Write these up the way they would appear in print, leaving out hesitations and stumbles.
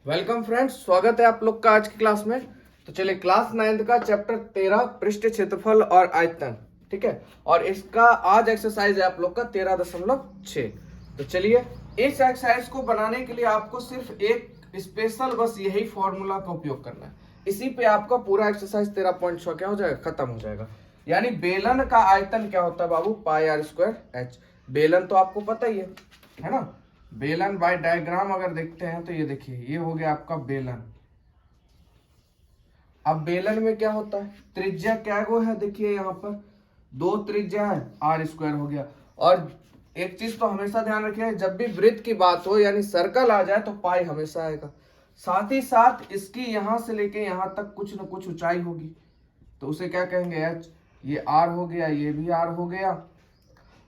Welcome friends, स्वागत है आप लोग का आज की क्लास में। तो चलिए क्लास 9th का चैप्टर 13 पृष्ठ क्षेत्रफल और आयतन, ठीक है। और इसका आज एक्सरसाइज है आप लोग का 13.6। तो चलिए इस एक्सरसाइज को बनाने के लिए आपको सिर्फ एक स्पेशल बस यही फॉर्मूला का उपयोग करना है। इसी पे आपका पूरा एक्सरसाइज 13.6 क्या हो जाएगा, खत्म हो जाएगा। यानी बेलन का आयतन क्या होता है बाबू, पाई आर स्क्वायर एच। बेलन तो आपको पता ही है ना। बेलन बाय डायग्राम अगर देखते हैं तो ये देखिए, ये हो गया आपका बेलन। अब बेलन में क्या होता है, त्रिज्या क्या गो है, देखिए यहाँ पर 2 त्रिज्या है, आर स्क्वायर हो गया। और एक चीज तो हमेशा ध्यान रखिए, जब भी वृत्त की बात हो यानी सर्कल आ जाए तो पाई हमेशा आएगा। साथ ही साथ इसकी यहां से लेके यहां तक कुछ न कुछ ऊंचाई होगी, तो उसे क्या कहेंगे, एच। ये आर हो गया, ये भी आर हो गया।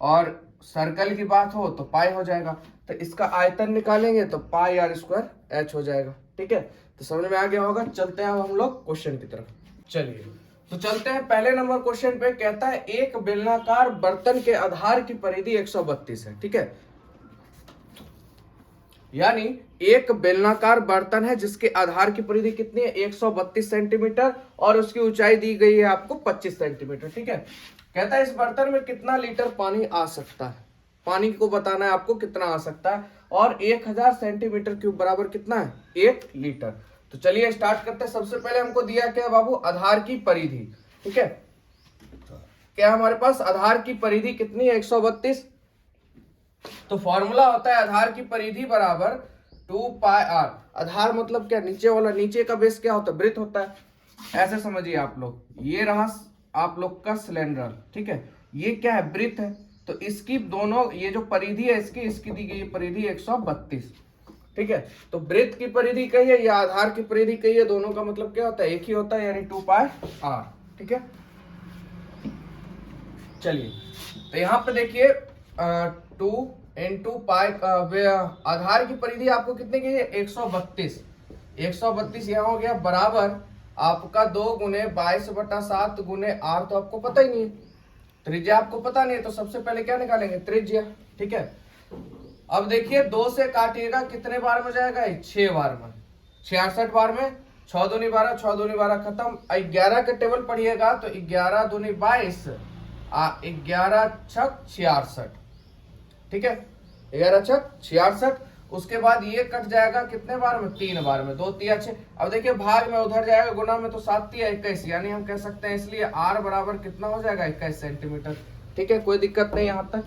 और सर्कल की बात हो तो पाई हो जाएगा। तो इसका आयतन निकालेंगे तो पाई आर स्क्वायर एच हो जाएगा, ठीक है। तो समझ में आ गया होगा। चलते हैं अब हम लोग क्वेश्चन की तरफ। चलिए तो चलते हैं पहले नंबर क्वेश्चन पे। कहता है एक बेलनाकार बर्तन के आधार की परिधि 132 है, ठीक है। यानी एक बेलनाकार बर्तन है जिसके आधार की परिधि कितनी है, 132 सेंटीमीटर, और उसकी ऊंचाई दी गई है आपको 25 सेंटीमीटर, ठीक है। कहता है इस बर्तन में कितना लीटर पानी आ सकता है, पानी को बताना है आपको कितना आ सकता है। और 1000 सेंटीमीटर क्यूब बराबर कितना है, 1 लीटर। तो चलिए स्टार्ट करते हैं। सबसे पहले हमको दिया क्या बाबू, आधार की परिधि, ठीक है। क्या हमारे पास आधार की परिधि कितनी है, 132। तो फॉर्मूला होता है आधार की परिधि बराबर 2 पाई आर। आधार मतलब क्या, नीचे वाला, नीचे का बेस क्या होता है, वृत्त होता है। ऐसे समझिए आप लोग, ये रहा आप लोग का सिलेंडर, ठीक है। ये क्या है, वृत्त है। तो इसकी दोनों, ये जो परिधि है इसकी दी गई परिधि 132, ठीक है। तो वृत्त की परिधि कही है या आधार की परिधि कही है, दोनों का मतलब क्या होता है, एक ही होता है, यानी 2 पाई आर, ठीक है। चलिए तो यहाँ पे देखिए 2 इंटू पाई, आधार की परिधि आपको कितने की है, 132। 132 यहाँ हो गया बराबर आपका 2 गुने 22/7 गुने आर। तो आपको पता ही नहीं है, त्रिज्या आपको पता नहीं है, तो सबसे पहले क्या निकालेंगे, त्रिज्या, ठीक है। अब देखिए 2 से काटिएगा कितने बार में जाएगा, 6 बार में, 66 बार में। 6 दूनी 12, 6 दूनी 12 खत्म। 11 का टेबल पढ़िएगा तो 11 दूनी 22, 11 छक 66, ठीक है। 11 छक 66। उसके बाद ये कट जाएगा कितने बार में, 3 बार में, 2 तिया 6। अब देखिए भाग में उधर जाएगा, गुना में तो 7 तिया 21, यानी हम कह सकते हैं इसलिए आर बराबर कितना हो जाएगा, 21 सेंटीमीटर, ठीक है। कोई दिक्कत नहीं यहाँ तक।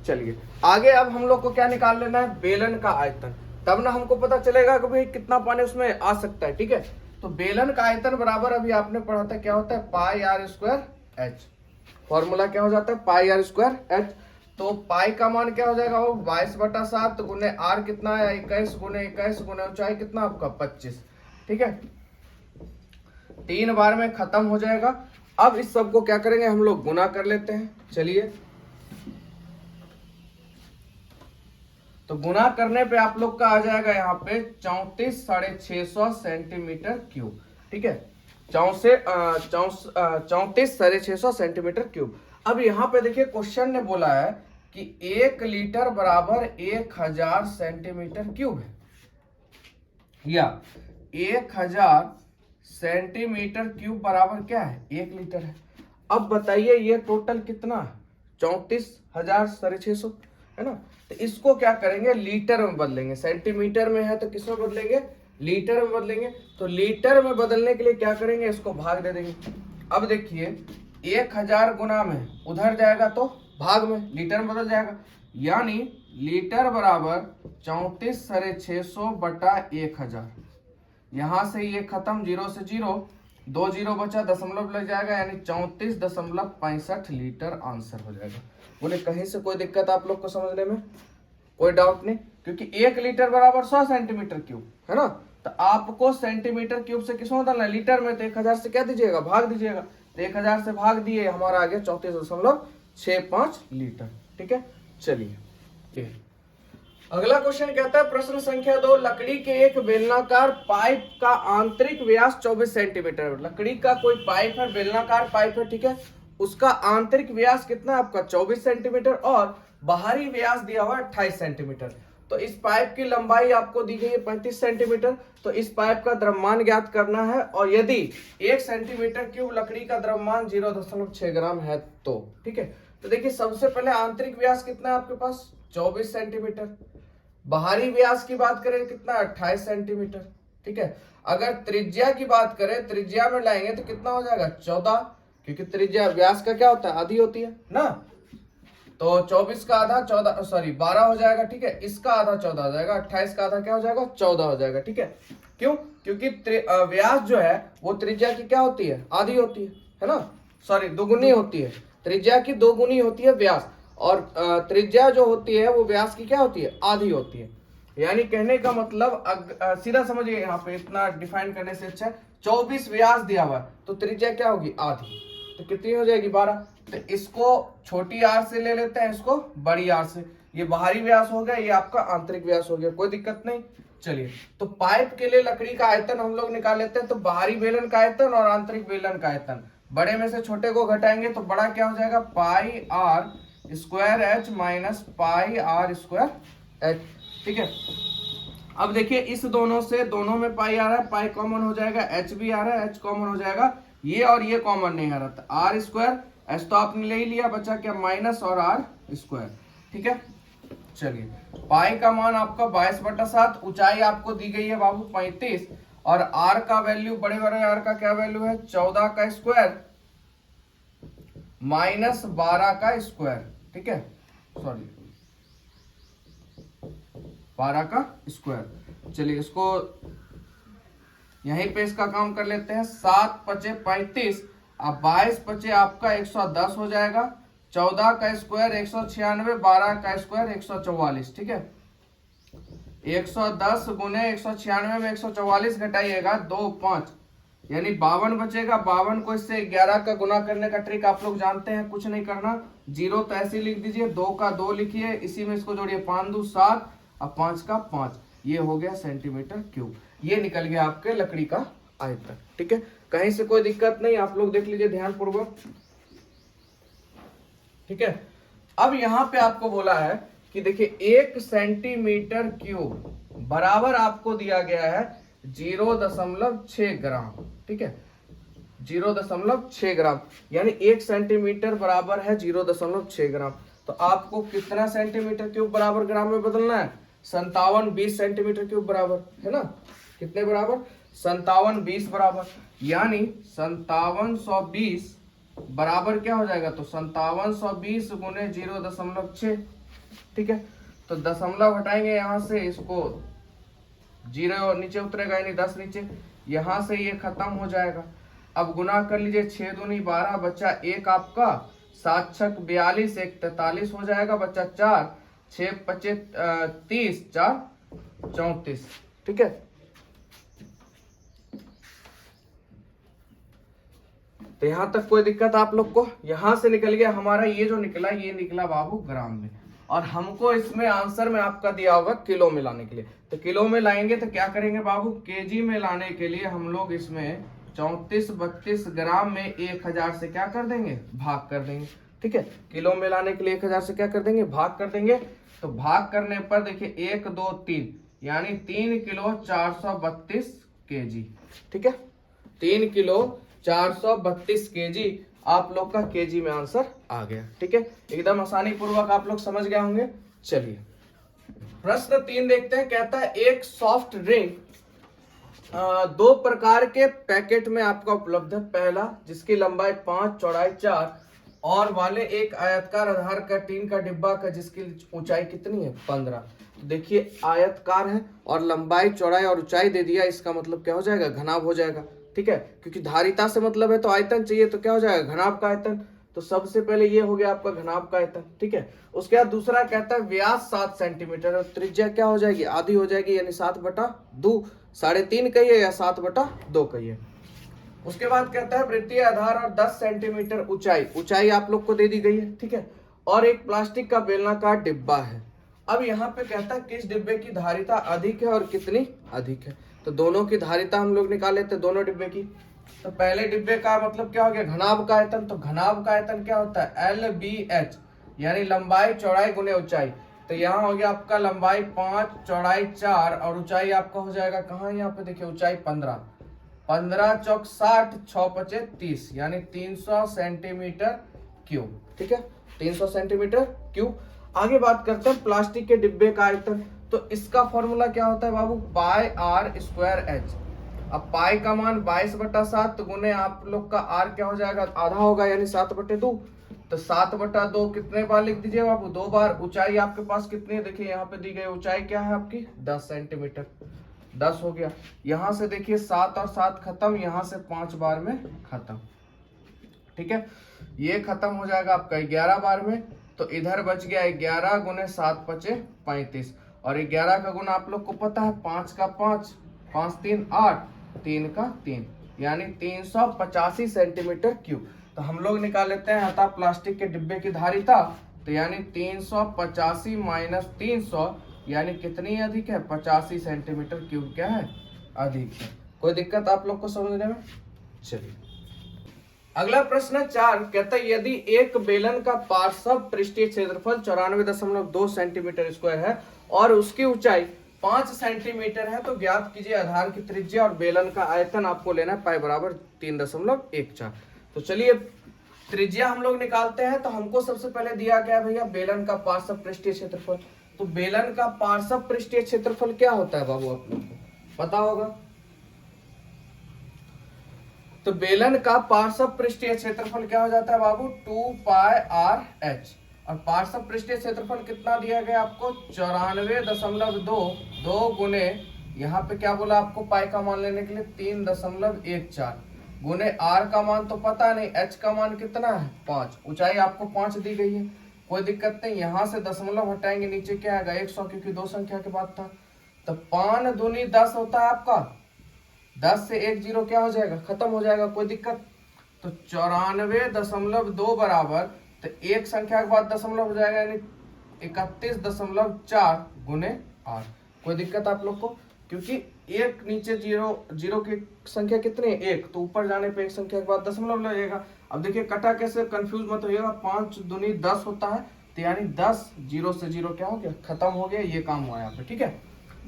चलिए आगे अब हम लोग को क्या निकाल लेना है, बेलन का आयतन। तब ना हमको पता चलेगा कि भाई कितना पानी उसमें आ सकता है, ठीक है। तो बेलन का आयतन बराबर अभी आपने पढ़ा था क्या होता है, पाई आर स्क्वायर एच। फॉर्मूला क्या हो जाता है, पाई आर स्क्वायर एच। तो पाई का मान क्या हो जाएगा, वो 22/7 गुने आर कितना है, 21 गुने 21 गुने ऊंचाई कितना आपका 25, ठीक है। 3 बार में खत्म हो जाएगा। अब इस सब को क्या करेंगे, हम लोग गुना कर लेते हैं। चलिए तो गुना करने पे आप लोग का आ जाएगा यहाँ पे 34,650 सेंटीमीटर क्यूब, ठीक है। 34,650 सेंटीमीटर क्यूब। अब यहाँ पे देखिए क्वेश्चन ने बोला है कि 1 लीटर बराबर 1000 सेंटीमीटर क्यूब है, या 1000 सेंटीमीटर क्यूब बराबर क्या है, 1 लीटर है। अब बताइए ये टोटल कितना है, 34,650 है ना। तो इसको क्या करेंगे, लीटर में बदलेंगे। सेंटीमीटर में है तो किसमें बदलेंगे, लीटर में बदलेंगे। तो लीटर में बदलने के लिए क्या करेंगे, इसको भाग दे देंगे। अब देखिए 1000 गुना में उधर जाएगा तो भाग में लीटर में बदल जाएगा, यानी लीटर बराबर 34,650 बटा 1000। यहां से ये खत्म, 0 से 0, 2 0 बचा, दशमलव लग जाएगा, यानी 34.65 लीटर आंसर हो जाएगा। बोले कहीं से कोई दिक्कत आप लोग को समझने में, कोई डाउट नहीं, क्योंकि 1 लीटर बराबर 100 सेंटीमीटर क्यूब है ना। तो आपको सेंटीमीटर क्यूब से किसमें बदलना है, लीटर में। तो 1000 से क्या दीजिएगा, भाग दीजिएगा। तो 1000 से भाग दिए, हमारा आ गया 34.65 लीटर, ठीक है। चलिए अगला क्वेश्चन कहता है प्रश्न संख्या 2, लकड़ी के एक बेलनाकार पाइप का आंतरिक व्यास 24 सेंटीमीटर। लकड़ी का कोई पाइप है, बेलनाकार पाइप है, ठीक है। उसका आंतरिक व्यास कितना है आपका, 24 सेंटीमीटर, और बाहरी व्यास दिया हुआ है 28 सेंटीमीटर। तो इस पाइप की लंबाई आपको दी गई है 35 सेंटीमीटर। तो इस पाइप का द्रव्यमान ज्ञात करना है, और यदि 1 सेंटीमीटर क्यूब लकड़ी का द्रव्यमान 0.6 ग्राम है तो ठीक है। तो देखिए सबसे पहले आंतरिक व्यास कितना है आपके पास 24 सेंटीमीटर। बाहरी व्यास की बात करें कितना 28 सेंटीमीटर। ठीक है, अगर त्रिज्या की बात करें, त्रिज्या में लाएंगे तो कितना हो जाएगा 14, क्योंकि त्रिज्या व्यास का क्या होता है आधी होती है ना। तो 24 का आधा 14 सॉरी 12 हो जाएगा। ठीक है, इसका आधा 14 हो जाएगा, 28 का आधा क्या हो जाएगा 14 हो जाएगा। ठीक है, क्यों? क्योंकि व्यास जो है वो त्रिज्या की क्या होती है आधी होती है ना, सॉरी दोगुनी होती है। त्रिज्या की दोगुनी होती है व्यास, और त्रिज्या जो होती है वो व्यास की क्या होती है आधी होती है। यानी कहने का मतलब सीधा समझिए, यहाँ पे इतना डिफाइन करने से अच्छा है 24 व्यास दिया हुआ तो त्रिज्या क्या होगी आधी, तो कितनी हो जाएगी 12। तो इसको छोटी आर से ले लेते हैं, इसको बड़ी आर से। ये बाहरी व्यास हो गया, ये आपका आंतरिक व्यास हो गया, कोई दिक्कत नहीं। चलिए, तो पाइप के लिए लकड़ी का आयतन हम लोग निकाल लेते हैं। तो बाहरी बेलन का आयतन और आंतरिक बेलन का आयतन, बड़े में से छोटे को घटाएंगे तो बड़ा क्या हो जाएगा pi R square H minus pi R square H. ठीक है, अब देखिए इस दोनों से, दोनों में पाई आ रहा है, पाई कॉमन हो जाएगा, एच भी आ रहा है, एच कॉमन हो जाएगा, ये और ये कॉमन नहीं आ रहा था। आर स्क्वायर एच तो आपने ले ही लिया, बचा क्या माइनस और आर स्क्वायर। ठीक है, चलिए पाई का मान आपका 22/7, ऊंचाई आपको दी गई है बाबू 35, और आर का वैल्यू बड़े बड़े आर का क्या वैल्यू है 14 का स्क्वायर माइनस 12 का स्क्वायर। ठीक है, सॉरी 12 का स्क्वायर। चलिए इसको यहीं पे इसका काम कर लेते हैं। 7 पचे 35, अब 22 पचे आपका 110 हो जाएगा, 14 का स्क्वायर 196, 12 का स्क्वायर 144। ठीक है, 110 गुने 196 में 144 घटाइएगा 2 5, यानी 52 बचेगा। 52 को इससे 11 का गुना करने का ट्रिक आप लोग जानते हैं, कुछ नहीं करना, जीरो तो ऐसे लिख दीजिए, 2 का 2 लिखिए, इसी में इसको जोड़िए 5 2 7, अब 5 का 5, ये हो गया सेंटीमीटर क्यूब। ये निकल गया आपके लकड़ी का आयतन। ठीक है, कहीं से कोई दिक्कत नहीं, आप लोग देख लीजिए ध्यान पूर्वक। ठीक है, अब यहाँ पे आपको बोला है कि देखिए 1 सेंटीमीटर क्यूब बराबर आपको दिया गया है 0.6 ग्राम। ठीक है, 0.6 ग्राम, यानी 1 सेंटीमीटर बराबर है 0.6 ग्राम। तो आपको कितना सेंटीमीटर क्यूब बराबर ग्राम में बदलना है 5720 सेंटीमीटर क्यूब बराबर है ना। कितने बराबर 5720 बराबर, यानी 5720 बराबर क्या हो जाएगा, तो 5720 गुने 0.6। ठीक है, तो दशमलव हटाएंगे यहाँ से, इसको 0 नीचे उतरेगा, यानी 10 नीचे, यहाँ से ये खत्म हो जाएगा। अब गुना कर लीजिए, 6 दूनी 12, बच्चा 1 आपका, 7 छक 42, 1 43 हो जाएगा, बच्चा 4, 6 पचे 30, 4 34। ठीक है, तो यहां तक कोई दिक्कत आप लोग को? यहां से निकल गया हमारा, ये जो निकला ये निकला बाबू ग्राम में, और हमको इसमें आंसर में आपका दिया होगा किलो में लाने के लिए। तो किलो में लाएंगे तो क्या करेंगे बाबू, केजी में लाने के लिए हम लोग इसमें 34-32 ग्राम में 1000 से क्या कर देंगे, भाग कर देंगे। ठीक है, किलो में लाने के लिए 1000 से क्या कर देंगे, भाग कर देंगे। तो भाग करने पर देखिए 1 2 3, यानी 3 किलो 432 केजी। ठीक है, 3 किलो 432 केजी आप लोग का केजी में आंसर आ गया। ठीक है, एकदम आसानी पूर्वक आप लोग समझ गए होंगे। चलिए प्रश्न 3 देखते हैं। कहता है एक सॉफ्ट ड्रिंक 2 प्रकार के पैकेट में आपका उपलब्ध है। पहला जिसकी लंबाई 5 चौड़ाई 4 और वाले एक आयताकार आधार का टीन का डिब्बा का जिसकी ऊंचाई कितनी है 15। तो देखिए आयताकार है और लंबाई चौड़ाई और ऊंचाई दे दिया, इसका मतलब क्या हो जाएगा, घनाभ हो जाएगा। ठीक है, क्योंकि धारिता से मतलब है तो आयतन चाहिए, तो क्या हो जाएगा घनाभ का आयतन। तो सबसे पहले ये हो गया आपका घनाभ का आयतन। ठीक है, उसके बाद दूसरा कहता है व्यास 7 सेंटीमीटर और त्रिज्या क्या हो जाएगी, आधी हो जाएगी, यानी 7/2, 3.5 कहिए या 7/2 कहिए। उसके बाद कहता है वृत्तीय आधार और 10 सेंटीमीटर ऊंचाई आप लोग को दे दी गई है। ठीक है, और एक प्लास्टिक का बेलनाकार डिब्बा है। अब यहाँ पे कहता है किस डिब्बे की धारिता अधिक है और कितनी अधिक है। तो दोनों की धारिता हम लोग निकाल लेते हैं, दोनों डिब्बे की। तो पहले डिब्बे का मतलब क्या हो गया, घनाभ का आयतन। तो घनाभ का आयतन क्या होता है LBH, यानी लंबाई चौड़ाई गुने ऊंचाई। तो यहाँ हो गया आपका लंबाई 5, चौड़ाई 4 और ऊंचाई आपका हो जाएगा कहाँ, यहाँ पे देखिए ऊंचाई 15, 15 चौक 60, 6 पचे 30 यानी 300 सेंटीमीटर क्यूब। ठीक है, 300 सेंटीमीटर क्यूब। आगे बात करते हैं प्लास्टिक के डिब्बे का आयतन। तो इसका फॉर्मूला क्या होता है बाबू, पाई आर स्क्वायर एच। अब पाई का मान 22/7 गुने आप लोग का आर क्या हो जाएगा, आधा होगा यानी 7/2। तो 7/2 कितने बार लिख दीजिए बाबू, 2 बार। ऊंचाई आपके पास कितनी है, देखिए यहाँ पे दी गई ऊंचाई क्या है आपकी 10 सेंटीमीटर, 10 हो गया। यहां से देखिए 7 और 7 खत्म, यहां से 5 बार में खत्म। ठीक है, ये खत्म हो जाएगा आपका 11 बार में। तो इधर बच गया 11 गुने 7 पचे 35 और 11 का गुना आप लोग को पता है 5 का 5, 5 3 8, 3 का 3 यानी 385 सेंटीमीटर क्यूब। तो हम लोग निकाल लेते हैं अतः प्लास्टिक के डिब्बे की धारिता। तो यानी 385 माइनस 300 यानी कितनी अधिक है, 85 सेंटीमीटर क्यूब क्या है, अधिक है। कोई दिक्कत आप लोग को समझने में? चलिए अगला प्रश्न 4 कहता है यदि एक बेलन का पार्श्व पृष्ठीय क्षेत्रफल 94.2 सेंटीमीटर स्क्वायर है और उसकी ऊंचाई 5 सेंटीमीटर है तो ज्ञात कीजिए आधार की त्रिज्या और बेलन का आयतन आपको लेना है पाई बराबर 3.14। तो चलिए त्रिज्या हम लोग निकालते हैं। तो हमको सबसे पहले दिया गया भैया बेलन का पार्श्व पृष्ठीय क्षेत्रफल। तो बेलन का पार्श्व पृष्ठीय क्षेत्रफल क्या होता है बाबू, आप लोग को पता होगा। तो बेलन का पार्श्व पृष्ठीय क्षेत्रफल क्या हो जाता है बाबू, 2 पाई आर एच। और पार्श्व पृष्ठीय क्षेत्रफल कितना दिया गया आपको, 94.2 गुने यहाँ पे क्या बोला आपको पाई का मान लेने के लिए 3.14 गुने आर का मान तो पता नहीं, एच का मान कितना है 5, ऊंचाई आपको 5 दी गई है। कोई दिक्कत नहीं, यहां से दशमलव हटाएंगे नीचे क्या आएगा 100 क्योंकि 2 संख्या के बाद था। तो 5 दूनी 10 होता है आपका, 10 से 1 0 क्या हो जाएगा, खत्म हो जाएगा। कोई दिक्कत। तो 94.2 बराबर, तो एक संख्या के बाद दशमलव हो जाएगा यानी 31.4 गुने आर। कोई दिक्कत आप लोग को, क्योंकि एक नीचे जीरो की संख्या कितनी है 1, तो ऊपर जाने पे एक संख्या के बाद दशमलव लगेगा। अब देखिए कटा कैसे, कंफ्यूज मत होइएगा, 5 दूनी 10 होता है तो यानी 10 0 से 0 क्या हो गया, खत्म हो गया। ये काम हुआ यहाँ पे। ठीक है,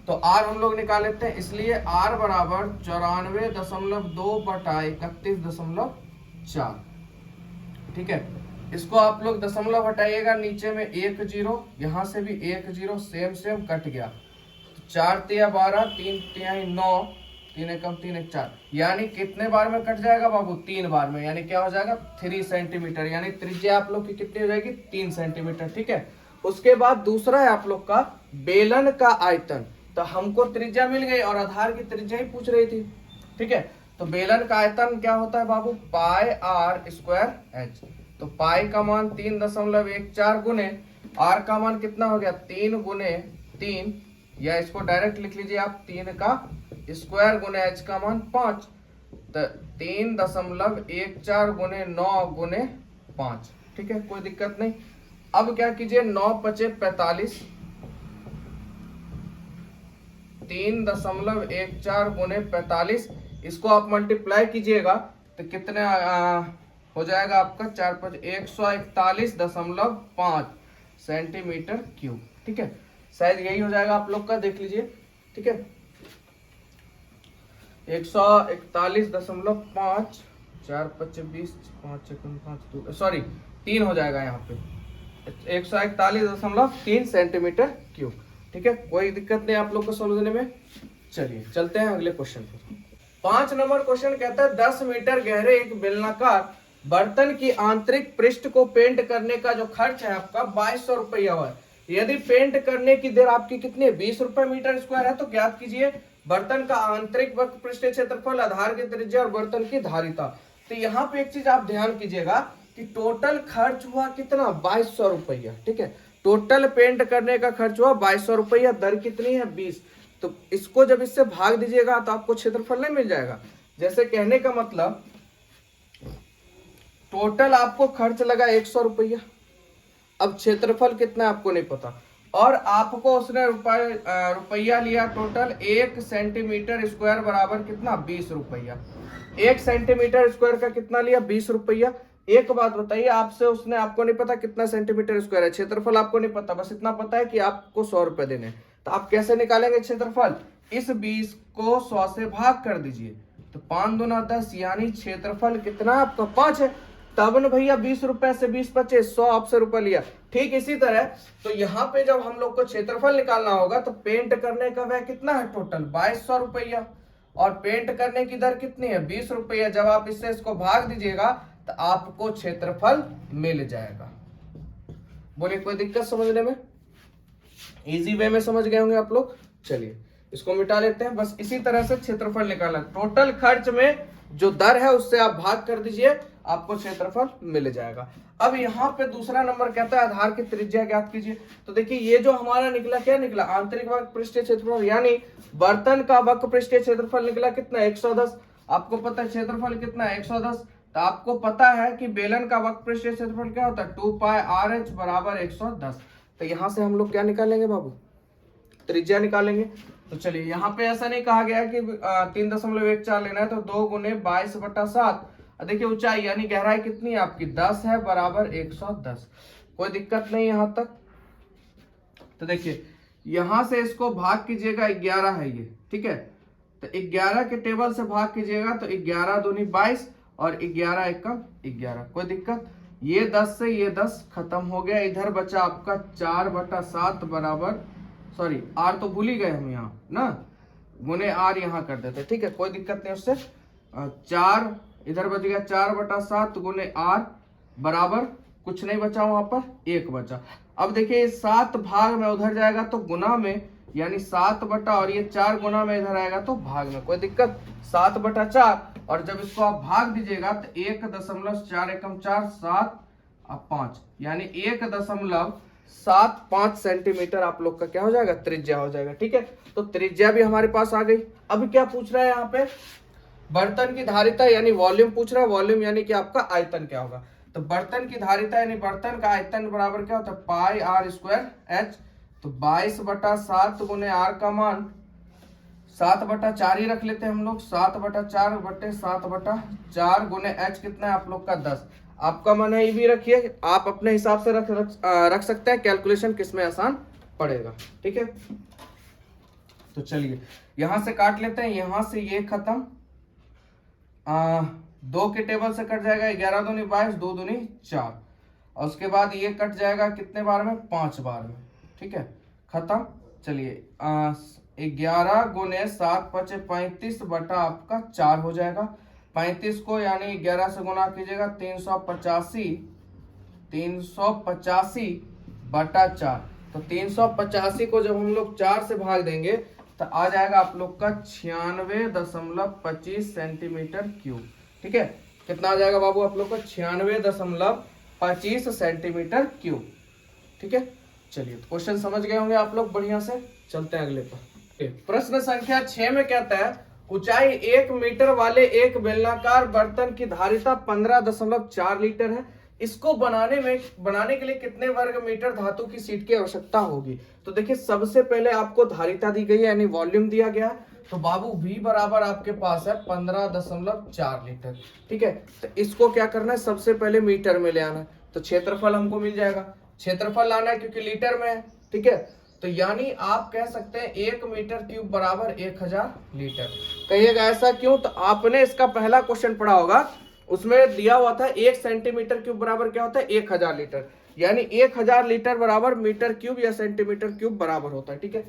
तो आर हम लोग निकाल लेते हैं, इसलिए आर बराबर 94.2 बटा 31.4। ठीक है, इसको आप लोग दशमलव हटाइएगा, नीचे में 1 0, यहाँ से भी 1 0, सेम कट गया। 4 तिया 12, 3 तिहाई 9, 3 एकम 3 एक 4 यानी कितने बार में कट जाएगा बाबू, 3 बार में। यानी क्या हो जाएगा 3 सेंटीमीटर, यानी त्रिज्या आप लोग की कितनी हो जाएगी 3 सेंटीमीटर। ठीक है, उसके बाद दूसरा है आप लोग का बेलन का आयतन। तो हमको त्रिज्या मिल गई और आधार की त्रिज्या ही पूछ रही थी। ठीक है, तो बेलन का आयतन क्या होता है बाबू, पाई आर स्क्वायर एच। तो पाई का मान 3.14 गुने आर का मान कितना हो गया 3 गुने 3, या इसको डायरेक्ट लिख लीजिए आप 3 का स्क्वायर गुने एच का मान 5। तो 3.14 गुने 9 गुने 5। ठीक है, कोई दिक्कत नहीं। अब क्या कीजिए 9 पचे 45, 3.14 गुने 45, इसको आप मल्टीप्लाई कीजिएगा तो कितने हो जाएगा आपका 4 5 141.5 सेंटीमीटर क्यूब। ठीक है, शायद यही हो जाएगा आप लोग का, देख लीजिए। ठीक है, 141.5, 4 5 20, 5 5 सॉरी 3 हो जाएगा यहाँ पे 141.3 सेंटीमीटर क्यूब। ठीक है, कोई दिक्कत नहीं आप लोग को समझने में। चलिए चलते हैं अगले क्वेश्चन पर। 5 नंबर क्वेश्चन कहता है 10 मीटर गहरे एक बेलनाकार बर्तन की आंतरिक पृष्ठ को पेंट करने का जो खर्च है आपका 2200 रुपया हुआ है। यदि पेंट करने की देर आपकी कितनी है 20 रुपए मीटर स्क्वायर है तो ज्ञात कीजिए बर्तन का आंतरिक वक्र पृष्ठीय क्षेत्रफल, आधार की त्रिज्या और बर्तन की धारिता। तो यहाँ पे एक चीज आप ध्यान कीजिएगा कि टोटल खर्च हुआ कितना 2200 रुपया। ठीक है, टोटल पेंट करने का खर्च हुआ 2200 रुपया, दर कितनी है 20। तो इसको जब इससे भाग दीजिएगा तो आपको क्षेत्रफल नहीं मिल जाएगा। जैसे कहने का मतलब टोटल आपको खर्च लगा 100 रुपया, अब क्षेत्रफल कितना आपको नहीं पता, और आपको उसने रुपया लिया टोटल 1 सेंटीमीटर स्क्वायर बराबर कितना 20 रुपया। 1 सेंटीमीटर स्क्वायर का कितना लिया 20 रुपया। एक बात बताइए, आपसे उसने, आपको नहीं पता कितना सेंटीमीटर स्क्वायर है, क्षेत्रफल आपको नहीं पता, बस इतना पता है कि आपको 100 रुपए देने हैं। तो आप कैसे निकालेंगे क्षेत्रफल? इस 20 को 100 से भाग कर दीजिए, तो 5 दूना 10, यानी क्षेत्रफल कितना आपका 5 है। तब न भैया 20 रुपए से 20 25 100 आपसे रुपए लिया। ठीक इसी तरह तो यहाँ पे जब हम लोग को क्षेत्रफल निकालना होगा तो पेंट करने का वह कितना है टोटल 2200 रुपया, और पेंट करने की दर कितनी है 20 रुपया। जब आप इससे इसको भाग दीजिएगा तो आपको क्षेत्रफल मिल जाएगा। बोलिए कोई दिक्कत समझने में? इजी वे में समझ गए होंगे आप लोग। चलिए इसको मिटा लेते हैं। बस इसी तरह से क्षेत्रफल निकालना, टोटल खर्च में जो दर है उससे आप भाग कर दीजिए, आपको क्षेत्रफल मिल जाएगा। अब यहाँ पे दूसरा नंबर कहता है आधार की त्रिज्या ज्ञात कीजिए। तो देखिए ये जो हमारा निकला, क्या निकला? आंतरिक वक्र पृष्ठीय क्षेत्रफल, यानी बर्तन का वक्र पृष्ठीय क्षेत्रफल निकला कितना 110। आपको पता है क्षेत्रफल कितना है 110। तो आपको पता है कि बेलन का वक्र पृष्ठीय क्षेत्रफल क्या होता है 2 पाई RH बराबर 110। तो यहाँ से हम लोग क्या निकालेंगे बाबू? त्रिज्या निकालेंगे। तो चलिए यहाँ पे ऐसा नहीं कहा गया कि 3.14 लेना है, तो 2 गुने 22/7। देखिए ऊंचाई यानी गहराई कितनी है आपकी 10 है बराबर 110। कोई दिक्कत नहीं यहाँ तक। तो देखिए यहां से इसको भाग कीजिएगा, 11 है ये, ठीक है। तो 11 के टेबल से भाग कीजिएगा तो 11 दूनी 22 और 11 एकम 11। कोई दिक्कत? ये 10 से ये 10 खत्म हो गया, इधर बचा आपका 4/7 बराबर, सॉरी आर तो भूल ही गए हम यहाँ ना, गुने आर यहाँ कर देते, ठीक है कोई दिक्कत नहीं उससे। 4 इधर बच गया 4/7 गुने आर बराबर कुछ नहीं बचा, वहां पर 1 बचा। अब देखिए 7 भाग में उधर जाएगा तो गुना में, यानी 7 बटा, और ये 4 गुना में इधर आएगा तो भाग में। कोई दिक्कत? 7/4, और जब इसको आप भाग दीजिएगा तो 1.4 एकम 4 7 और 5, यानी 1.75 सेंटीमीटर आप लोग का क्या हो जाएगा? त्रिज्या हो जाएगा, ठीक है। तो त्रिज्या भी हमारे पास आ गई। अब क्या पूछ रहा है यहाँ पे? बर्तन की धारिता यानी वॉल्यूम पूछ रहा है। वॉल्यूम यानी कि आपका आयतन क्या होगा? तो बर्तन की धारिता यानी बर्तन का आयतन बराबर क्या होता है पाई आर स्क्वायर एच। तो 22/7 गुने आर का मान 7/4 ही रख लेते हैं हम लोग, 7/4/7/4 गुने एच कितना है आप लोग का 10। आपका मन है ये भी रखिए, आप अपने हिसाब से रख सकते हैं, कैलकुलेशन किसमें आसान पड़ेगा, ठीक है। तो चलिए यहां से काट लेते हैं, यहां से ये खत्म, 2 के टेबल से कट जाएगा, 11 दूनी 22, 2 दूनी 4, और उसके बाद ये कट जाएगा कितने बार में? 5 बार में, ठीक है खत्म। चलिए 11 गुने 7 5 35 बटा आपका 4 हो जाएगा। 35 को यानी 11 से गुना कीजिएगा 385 बटा 4। तो 385 को जब हम लोग 4 से भाग देंगे तो आ जाएगा आप लोग का 96.25 सेंटीमीटर क्यूब, ठीक है। कितना आ जाएगा बाबू आप लोग का? 96.25 सेंटीमीटर क्यूब, ठीक है। चलिए तो क्वेश्चन समझ गए होंगे आप लोग बढ़िया से। चलते हैं अगले पर। प्रश्न संख्या 6 में कहता है ऊंचाई 1 मीटर वाले एक बेलनाकार बर्तन की धारिता 15.4 लीटर है। इसको बनाने के लिए कितने वर्ग मीटर धातु की शीट की आवश्यकता होगी? तो देखिए सबसे पहले आपको धारिता दी गई है यानी वॉल्यूम दिया गया है। तो बाबू V बराबर आपके पास है 15.4 लीटर, ठीक है। तो इसको क्या करना है? सबसे पहले मीटर में ले आना है। तो क्षेत्रफल हमको मिल जाएगा, क्षेत्रफल लाना है क्योंकि लीटर में है, ठीक है। तो यानी आप कह सकते हैं 1 मीटर क्यूब बराबर 1000 लीटर। कहिएगा ऐसा क्यों? तो आपने इसका पहला क्वेश्चन पढ़ा होगा, उसमें दिया हुआ था 1 सेंटीमीटर क्यूब बराबर क्या होता है? 1000 लीटर, यानी 1000 लीटर बराबर मीटर क्यूब या सेंटीमीटर क्यूब बराबर होता है, ठीक है।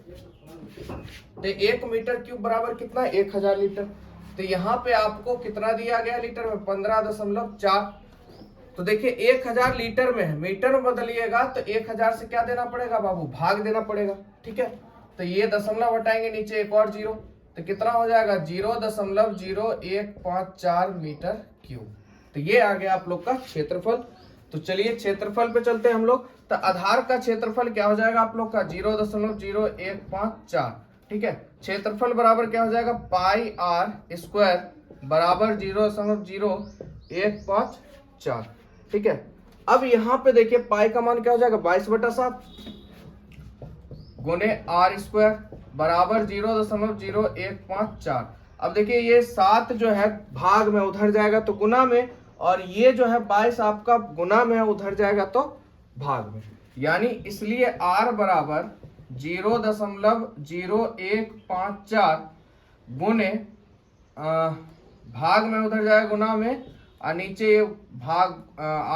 तो 1 मीटर क्यूब बराबर कितना? 1000 लीटर। तो यहाँ पे आपको कितना दिया गया लीटर में? 15.4। तो देखिए 1000 लीटर में है, मीटर में बदलिएगा तो 1000 से क्या देना पड़ेगा बाबू? भाग देना पड़ेगा, ठीक है। तो ये दशमलव हटाएंगे, नीचे एक और 0, तो कितना हो जाएगा? 0.0154 मीटर क्यूब। तो ये आ गया आप लोग का क्षेत्रफल। तो चलिए क्षेत्रफल पे चलते हैं हम लोग। तो आधार का क्षेत्रफल क्या हो जाएगा आप लोग का? 0.0154, ठीक है। क्षेत्रफल बराबर क्या हो जाएगा? पाई आर स्क्वायर बराबर 0.0154, ठीक है। अब यहाँ पे देखिए पाई का मान क्या हो जाएगा? 22/7 गुने आर स्क्वायर बराबर 0.0154। अब देखिए ये 7 जो है भाग में उधर जाएगा तो गुना में, और ये जो है 22 आपका गुना में है, उधर जाएगा तो भाग में। यानी इसलिए r बराबर 0.0154 गुने भाग में उधर जाएगा गुना में, और नीचे भाग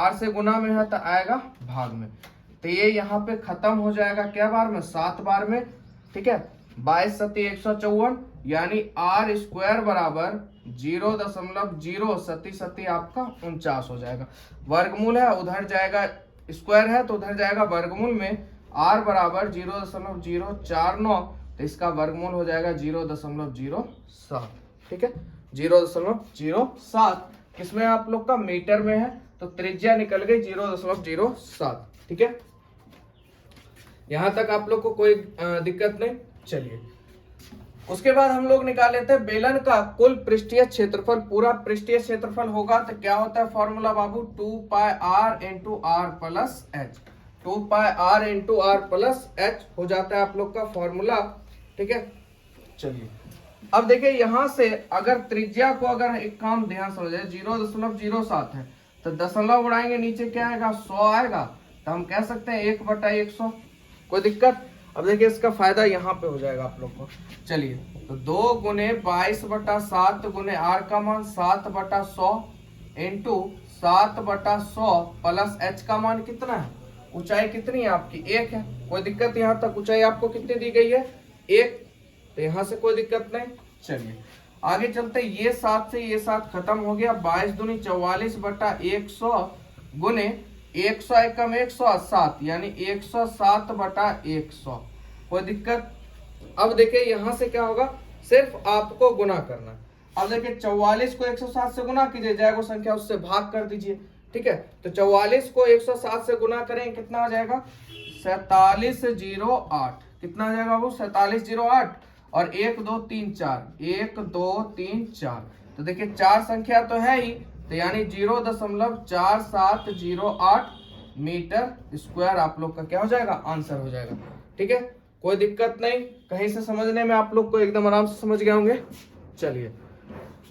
r से गुना में है तो आएगा भाग में। तो ये यहाँ पे खत्म हो जाएगा क्या बार में, 7 बार में। ठीक है, 22 सती 154, यानी r स्क्वायर बराबर 0.0 सती सती आपका 49 हो जाएगा। वर्गमूल है उधर जाएगा, स्क्वायर है तो उधर जाएगा वर्गमूल में। r बराबर 0.049, तो इसका वर्गमूल हो जाएगा 0.07। ठीक है, 0.07 किसमें आप लोग का मीटर में है, तो त्रिज्या निकल गई 0.07। ठीक है, यहां तक आप लोग को कोई दिक्कत नहीं। चलिए उसके बाद हम लोग निकाल लेते हैं बेलन का कुल पृष्ठीय क्षेत्रफल। पूरा पृष्ठीय क्षेत्रफल होगा तो क्या होता है फॉर्मूला बाबू, 2 pi r into R plus H. 2 pi r into R plus H हो जाता है आप लोग का फॉर्मूला। ठीक है, चलिए अब देखिए यहां से अगर त्रिज्या को अगर एक काम ध्यान समझे, 0.07 है तो दशमलव उड़ाएंगे नीचे क्या आएगा, 100 आएगा, तो हम कह सकते हैं 1/100। कोई दिक्कत। अब देखिए इसका फायदा यहाँ पे हो जाएगा आप लोग को। चलिए तो 2 गुने 22/7 गुने r का मान 7/100 इंटू 7/100 प्लस h का मान कितना है, ऊंचाई कितनी है आपकी, 1 है। कोई दिक्कत, यहाँ तक ऊंचाई आपको कितनी दी गई है, 1, तो यहाँ से कोई दिक्कत नहीं। चलिए आगे चलते, ये 7 से ये 7 खत्म हो गया, 22 दूनी 44/100 गुने 100 एकम 107, यानी 107/100। कोई दिक्कत। अब देखिए यहां से क्या होगा, सिर्फ आपको गुना करना। अब देखिए 44 को 107 से गुना कीजिए, जाएगा संख्या उससे भाग कर दीजिए। ठीक है, तो 44 को 107 से गुना करें कितना आ जाएगा, 4708। कितना आ जाएगा वो, 4708, और 1 2 3 4, 1 2 3 4, तो देखिए 4 संख्या तो है ही, तो यानी 0.4708 मीटर स्क्वायर आप लोग का क्या हो जाएगा, आंसर हो जाएगा। ठीक है, कोई दिक्कत नहीं, कहीं से समझने में आप लोग को एकदम आराम से समझ गए होंगे। चलिए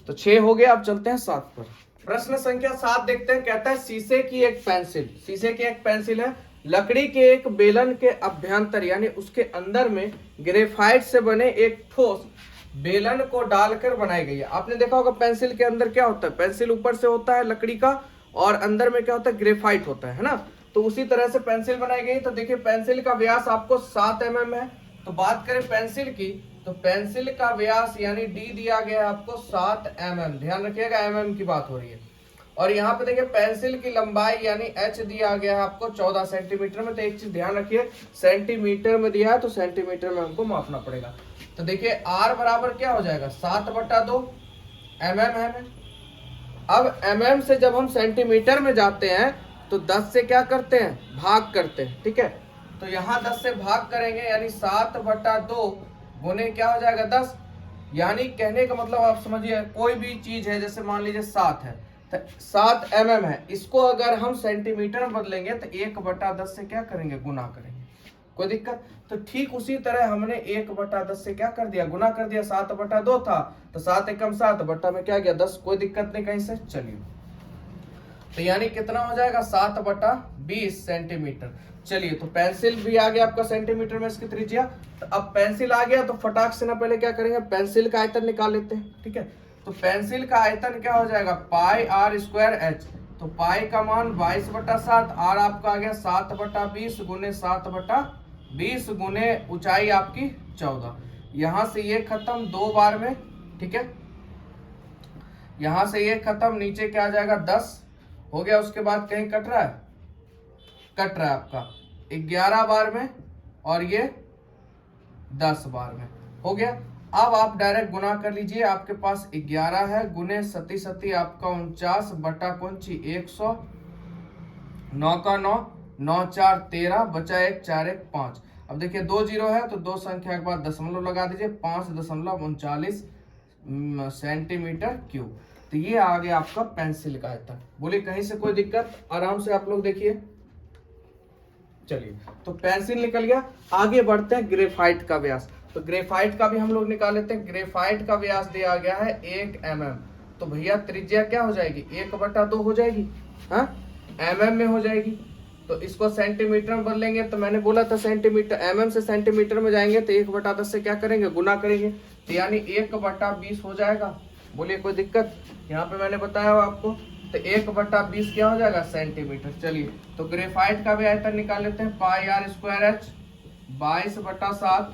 तो 6 हो गया, अब चलते हैं 7 पर। प्रश्न संख्या 7 देखते हैं। कहता है शीशे की एक पेंसिल, शीशे की एक पेंसिल है, लकड़ी के एक बेलन के अभ्यंतर यानी उसके अंदर में ग्रेफाइट से बने एक ठोस बेलन को डालकर बनाई गई है। आपने देखा होगा पेंसिल के अंदर क्या होता है, पेंसिल ऊपर से होता है लकड़ी का, और अंदर में क्या होता है, ग्रेफाइट होता है ना। तो उसी तरह से पेंसिल बनाई गई। तो देखिए पेंसिल का व्यास आपको 7 mm है। तो बात करें पेंसिल की, तो पेंसिल का व्यास यानी डी दिया गया है आपको 7 mm, ध्यान रखिएगा mm की बात हो रही है। और यहाँ पे देखिए पेंसिल की लंबाई यानी h दिया गया है आपको 14 सेंटीमीटर में। तो एक चीज ध्यान रखिए, सेंटीमीटर में दिया है तो सेंटीमीटर में हमको मापना पड़ेगा। तो देखिए r बराबर क्या हो जाएगा, 7/2 mm है। अब mm से जब हम सेंटीमीटर में जाते हैं तो 10 से क्या करते हैं, भाग करते हैं। ठीक है, तो यहाँ 10 से भाग करेंगे, यानी 7/2 गुने क्या हो जाएगा 10। यानी कहने का मतलब आप समझिए, कोई भी चीज है जैसे मान लीजिए 7 है, 7 mm है, इसको अगर हम सेंटीमीटर में बदलेंगे तो 1/10 से क्या करेंगे, गुना करेंगे। कोई दिक्कत। तो ठीक उसी तरह हमने 1/10 से क्या कर दिया, गुना कर दिया। 7/2 था तो 7 एकम 7 बट्टा में क्या गया 10। कोई दिक्कत नहीं कहीं से। चलिए तो यानी कितना हो जाएगा, 7/20 सेंटीमीटर। चलिए तो पेंसिल भी आ गया आपका सेंटीमीटर में इसकी त्रिज्या। तो अब पेंसिल आ गया तो फटाक से ना पहले क्या करेंगे, पेंसिल का आयतन निकाल लेते हैं। ठीक है, तो पेंसिल का आयतन क्या हो जाएगा, पाई r स्क्वायर h। तो पाई का मान 22/7, r आपका आ गया 7/20 गुने 7/20 गुने ऊंचाई आपकी 14। यहां से ये खत्म 2 बार में। ठीक है, यहां से ये खत्म, नीचे क्या आ जाएगा 10 हो गया। उसके बाद कहीं कट रहा है, कट रहा है आपका 11 बार में, और ये 10 बार में हो गया। अब आप डायरेक्ट गुना कर लीजिए, आपके पास 11 है गुने सती सती आपका 49 बटा कौनची 100, 9 का 9, 9 4 13, बचा 1 4 1 5। अब देखिए 2 0 है तो 2 संख्या के बाद दशमलव लगा दीजिए, 5.39 सेंटीमीटर क्यूब। तो ये आ गया आपका पेंसिल का आयतन। बोलिए कहीं से कोई दिक्कत, आराम से आप लोग देखिए। चलिए तो पेंसिल निकल गया। आगे बढ़ते हैं ग्रेफाइट का व्यास। तो ग्रेफाइट का भी हम लोग निकाल लेते हैं। ग्रेफाइट का व्यास दिया गया है 1 mm। तो भैया त्रिज्या क्या हो जाएगी, 1/2 हो जाएगी, हाँ mm में हो जाएगी। तो इसको सेंटीमीटर में बदलेंगे, तो मैंने बोला था सेंटीमीटर, mm से सेंटीमीटर में जाएंगे तो 1/10 से क्या करेंगे, गुना करेंगे, तो यानी 1/20 हो जाएगा। बोलिए कोई दिक्कत, यहाँ पे मैंने बताया हो आपको। तो 1/20 क्या हो जाएगा, सेंटीमीटर। चलिए तो ग्रेफाइट का भी आयतन निकाल लेते हैं। पाई आर स्क्वायर एच 22/7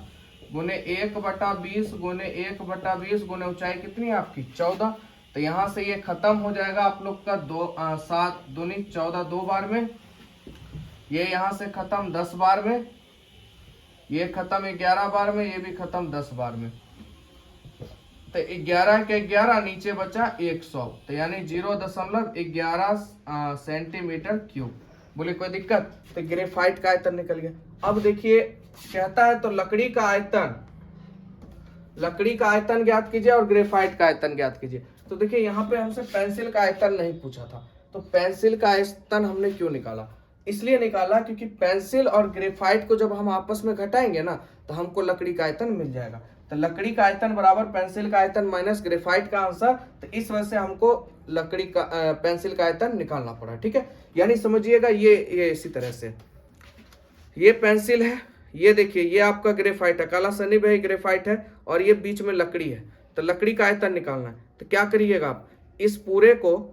गुने 1/20 गुने 1/20 गुने ऊंचाई कितनी है आपकी 14। तो यहाँ से ये खत्म हो जाएगा आप लोग का 7 दूनी 14 2 बार में, ये यहाँ से खत्म 10 बार में, ये खत्म 11 बार में, ये भी खत्म 10 बार में। तो 11 के 11 नीचे बचा 100, तो यानी 0.11 सेंटीमीटर क्यूब। बोले कोई दिक्कत। तो ग्रेफाइट का आयतन निकल गया। अब देखिए कहता है तो लकड़ी का आयतन ज्ञात कीजिए और ग्रेफाइट का आयतन ज्ञात कीजिए। तो देखिए यहाँ पे हमसे पेंसिल का आयतन नहीं पूछा था, तो पेंसिल का आयतन हमने क्यों निकाला, इसलिए निकाला क्योंकि पेंसिल और ग्रेफाइट को जब हम आपस में घटाएंगे ना तो हमको लकड़ी का आयतन मिल जाएगा। तो लकड़ी का आयतन बराबर पेंसिल का आयतन माइनस ग्रेफाइट का आंसर, तो इस वजह से हमको लकड़ी का पेंसिल का आयतन निकालना पड़ा। ठीक है, यानी समझिएगा ये इसी तरह से, ये पेंसिल है, ये देखिए ये आपका ग्रेफाइट है, काला सनी भाई ग्रेफाइट है, और ये बीच में लकड़ी है। तो लकड़ी का आयतन निकालना है, तो क्या करिएगा आप, इस पूरे को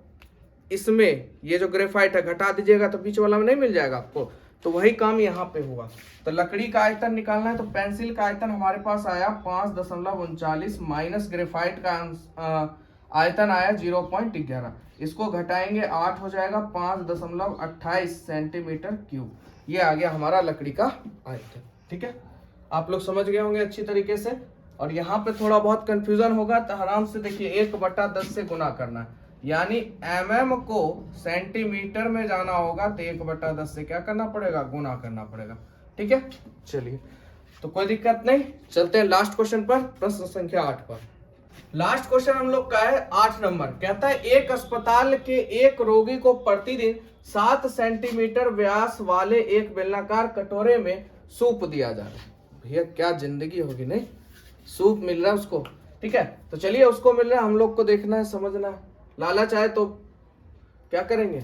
इसमें ये जो ग्रेफाइट है घटा दीजिएगा, तो बीच वाला में नहीं मिल जाएगा आपको, तो वही काम यहाँ पे होगा। तो लकड़ी का आयतन निकालना है, तो पेंसिल का आयतन हमारे पास आया 5.39 माइनस ग्रेफाइट का आयतन आया 0.11, इसको घटाएंगे 8 हो जाएगा 5.28 सेंटीमीटर क्यूब। ये आ गया हमारा लकड़ी का आयतन। ठीक है, आप लोग समझ गए होंगे अच्छी तरीके से। और यहाँ पे थोड़ा बहुत कंफ्यूजन होगा, तो आराम से देखिए 1/10 से गुना करना है, यानी mm को सेंटीमीटर में जाना होगा तो 1/10 से क्या करना पड़ेगा, गुना करना पड़ेगा। ठीक है, चलिए तो कोई दिक्कत नहीं, चलते हैं लास्ट क्वेश्चन पर, प्रश्न संख्या 8 पर। लास्ट क्वेश्चन हम लोग का है 8 नंबर। कहता है एक अस्पताल के एक रोगी को प्रतिदिन 7 सेंटीमीटर व्यास वाले एक बेलनाकार कटोरे में सूप दिया जा रहा है। भैया क्या जिंदगी होगी, नहीं सूप मिल रहा है उसको। ठीक है, तो चलिए उसको मिल रहा है, हम लोग को देखना है, समझना है, लालच आए तो क्या करेंगे,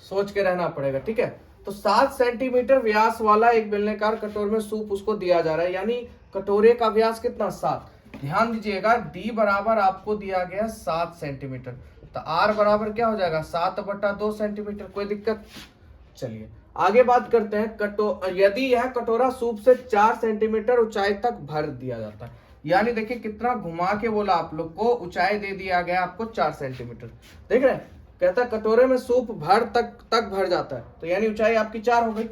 सोच के रहना पड़ेगा। ठीक है, तो 7 सेंटीमीटर व्यास वाला एक बेलनाकार कटोरे में सूप उसको दिया जा रहा है, यानी कटोरे का व्यास कितना, 7। ध्यान दीजिएगा डी बराबर आपको दिया गया 7 सेंटीमीटर, तो आर बराबर क्या हो जाएगा 7/2 सेंटीमीटर। कोई दिक्कत, चलिए आगे बात करते हैं। यदि यह कटोरा सूप से 4 सेंटीमीटर ऊंचाई तक भर दिया जाता है, यानी देखिए कितना घुमा के बोला आप लोग को, ऊंचाई दे दिया गया आपको 4 सेंटीमीटर। देख रहे हैं, कहता है कटोरे में सूप तक भर जाता है, तो यानी ऊंचाई आपकी 4 हो गई।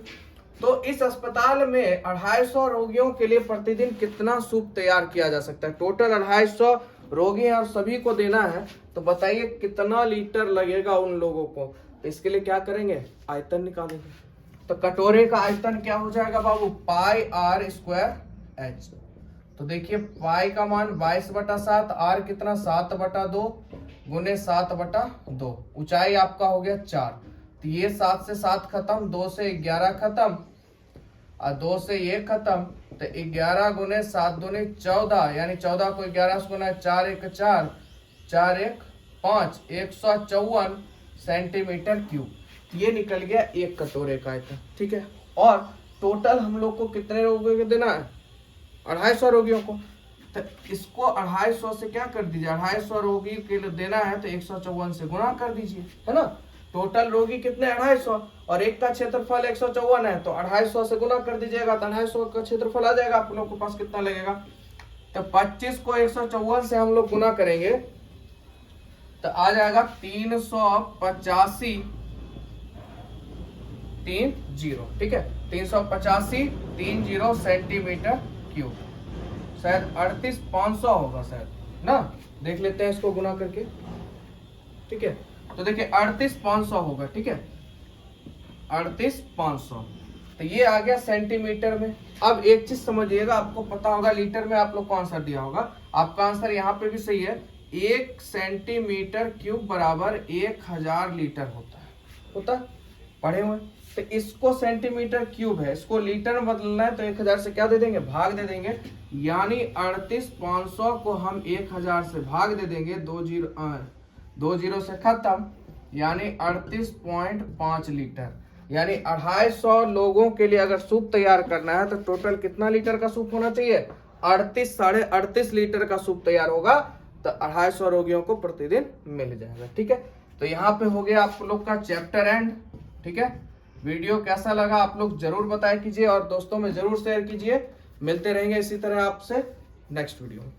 तो इस अस्पताल में 250 रोगियों के लिए प्रतिदिन कितना सूप तैयार किया जा सकता है। टोटल 250 रोगी हैं और सभी को देना है, तो बताइए कितना लीटर लगेगा उन लोगों को। तो इसके लिए क्या करेंगे, आयतन निकालेंगे। तो कटोरे का आयतन क्या हो जाएगा बाबू, पाई आर स्क्वायर एच। तो देखिए पाई का मान 22/7, आर कितना 7/2 गुने 7/2, ऊंचाई आपका हो गया 4। तो ये 7 से 7 खत्म, 2 से 11 खत्म और 2 से ये खत्म, तो 11 गुने 7 दूनी 14, यानी 14 को 11 से गुना 4 1 4 4 1 5, 154 सेंटीमीटर क्यूब। ये निकल गया एक कटोरे का आयतन। ठीक है, और टोटल हम लोग को कितने रोगियों को देना है, 250 रोगियों को। तो इसको 250 से क्या कर दीजिए, 250 रोगी के लिए देना है तो 154 से गुना कर दीजिए, है ना। टोटल रोगी कितने 250, और एक का क्षेत्रफल 154 है, तो 250 से गुना कर दीजिएगा, तो 250 का क्षेत्रफल आ जाएगा। आप लोग के पास कितना लगेगा, तो 25 को 154 से हम लोग गुना करेंगे तो आ जाएगा 385 30। ठीक है, 385 30 सेंटीमीटर क्यूब, शायद 38500 होगा शायद ना, देख लेते हैं इसको गुना करके। ठीक है, तो देखिए 38500 होगा। ठीक है, 38500, तो ये आ गया सेंटीमीटर में। अब एक चीज समझिएगा, आपको पता होगा लीटर में आप लोग को आंसर दिया होगा, आपका आंसर यहाँ पे भी सही है। 1 सेंटीमीटर क्यूब बराबर 1000 लीटर होता है, पढ़े हुए। तो इसको सेंटीमीटर क्यूब है, इसको लीटर में बदलना है तो 1000 से क्या दे देंगे, भाग दे देंगे, यानी 38,500 को हम 1000 से भाग दे देंगे, 2 जीरो से खत्म, यानी 38.5 लीटर। यानी 250 लोगों के लिए अगर सूप तैयार करना है तो टोटल कितना लीटर का सूप होना चाहिए, 38.5 लीटर का सूप तैयार होगा, तो 250 रोगियों को प्रतिदिन मिल जाएगा। ठीक है, तो यहाँ पे हो गया आप लोग का चैप्टर एंड। ठीक है, वीडियो कैसा लगा आप लोग जरूर बताया कीजिए और दोस्तों में जरूर शेयर कीजिए। मिलते रहेंगे इसी तरह आपसे नेक्स्ट वीडियो में।